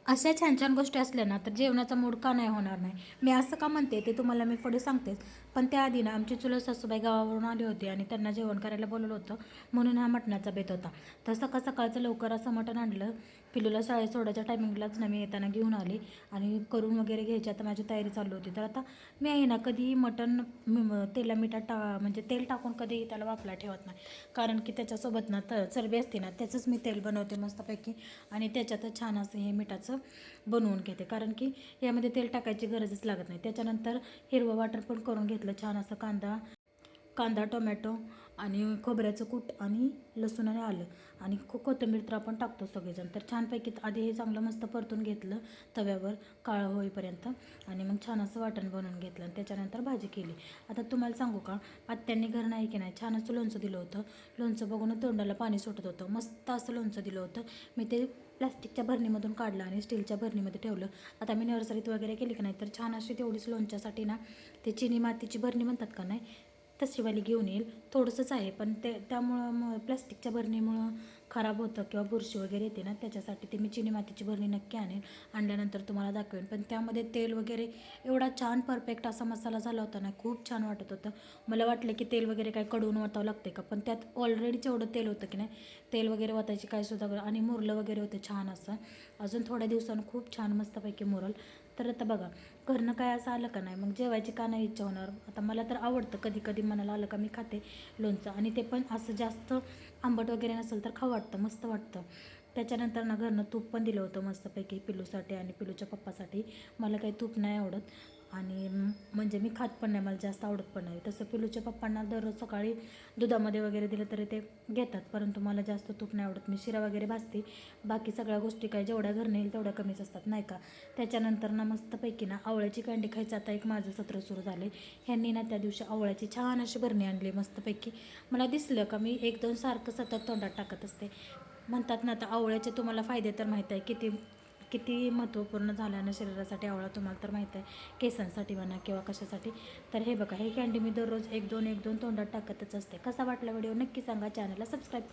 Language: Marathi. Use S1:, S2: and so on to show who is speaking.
S1: अशा छान छान गोष्टी असल्या ना तर जेवणाचा मूड का नाही होणार नाही. मी असं का म्हणते ते तुम्हाला मी पुढे सांगतेच. पण त्याआधी ना आमची चुलत सासूबाई गावावरून आली होती आणि त्यांना जेवण करायला बोलवलं होतं, म्हणून हा मटणाचा बेत होता. तर सकाळचं लवकर असं मटण आणलं. पिलूला शाळेत सोडायच्या टायमिंगलाच ना मी येताना घेऊन आली आणि करून वगैरे घ्यायची आता माझी तयारी चालू होती. तर आता मी आहे ना कधीही मटण तेला मिठात म्हणजे तेल टाकून कधीही त्याला वाफला ठेवत नाही. कारण की त्याच्यासोबत ना चरबी असते ना, त्याचंच मी तेल बनवते मस्तपैकी आणि त्याच्यातच छान असं हे मिठाचं बनवून घेते. कारण की यामध्ये तेल टाकायची गरजच लागत नाही. त्याच्यानंतर हिरवं वाटण पण करून घेतलं, छान असं कांदा टोमॅटो आणि खोबऱ्याचं कूट आणि लसूण आणि आलं आणि कोथिंबीर तर आपण टाकतो सगळेजण. तर छानपैकी आधी हे चांगलं मस्त परतून घेतलं तव्यावर काळं होईपर्यंत आणि मग छान असं वाटण बनवून घेतलं आणि त्याच्यानंतर भाजी केली. आता तुम्हाला सांगू का, आत्यांनी घर नाही की नाही छान असं लोणचं दिलं होतं. लोणचं बघून तोंडाला पाणी सुटत होतं. मस्त असं लोणचं दिलं होतं. मी ते प्लास्टिकच्या भरणीमधून काढलं आणि स्टीलच्या भरणीमध्ये ठेवलं. आता मी नर्सरीत वगैरे केली की नाही तर छान अशी तेवढीच लोणच्यासाठी ना ते चिनी मातीची भरणी म्हणतात का नाही, तशीवाली घेऊन येईल. थोडंसंच आहे पण त्यामुळं प्लास्टिकच्या भरणीमुळं खराब होतं किंवा बुरशी वगैरे येते ना, त्याच्यासाठी ते मी चिनी मातीची भरणी नक्की आणेल. आणल्यानंतर तुम्हाला दाखवेन. पण त्यामध्ये तेल वगैरे एवढा छान परफेक्ट असा मसाला झाला होता ना, खूप छान वाटत होतं. मला वाटलं की तेल वगैरे काय कडवून ओतावं लागते का, पण त्यात ऑलरेडीच एवढं तेल होतं की नाही, तेल वगैरे ओतायची काय सुद्धा आणि मुरलं वगैरे होतं छान असं. अजून थोड्या दिवसांनी खूप छान मस्तपैकी मुरल. तर आता बघा, घरनं काय असं आलं का नाही मग जेवायची का नाही इच्छा होणार. आता मला तर आवडतं, कधी कधी मनाला आलं का मी खाते लोणचं आणि ते पण असं जास्त आंबट वगैरे नसेल तर खाऊ वाटतं, मस्त वाटतं. त्याच्यानंतर ना घरनं तूप पण दिलं होतं मस्तपैकी पिलूसाठी आणि पिलूच्या पप्पासाठी. मला काही तूप नाही आवडत आणि म्हणजे मी खात पण नाही, मला जास्त आवडत पण नाही. तसं पिलूच्या पप्पांना दररोज सकाळी दुधामध्ये वगैरे दिलं तरी ते घेतात, परंतु मला जास्त तूप नाही आवडत. मी शिरा वगैरे भाजते, बाकी सगळ्या गोष्टी काय जेवढ्या घरनं येईल तेवढ्या कमीच असतात नाही का. त्याच्यानंतर ना मस्तपैकी ना आवळ्याची कांडी खायचं आता एक माझं सत्र सुरू झाले. ह्यांनी ना त्या दिवशी आवळ्याची छान अशी भरणी आणली मस्तपैकी. मला दिसलं का मी एक दोन सारखं सतत तोंडात टाकत असते. म्हणतात ना आता आवळ्याचे तुम्हाला फायदे तर माहीत आहे किती किती महत्त्वपूर्ण झाल्यानं शरीरासाठी आवळा, तुम्हाला तर माहीत आहे, केसांसाठी म्हणा किंवा कशासाठी. तर हे बघा, हे कँडी मी दररोज एक दोन तोंडात टाकतच असते. कसा वाटला व्हिडिओ नक्की सांगा. चॅनलला सबस्क्राईब करा.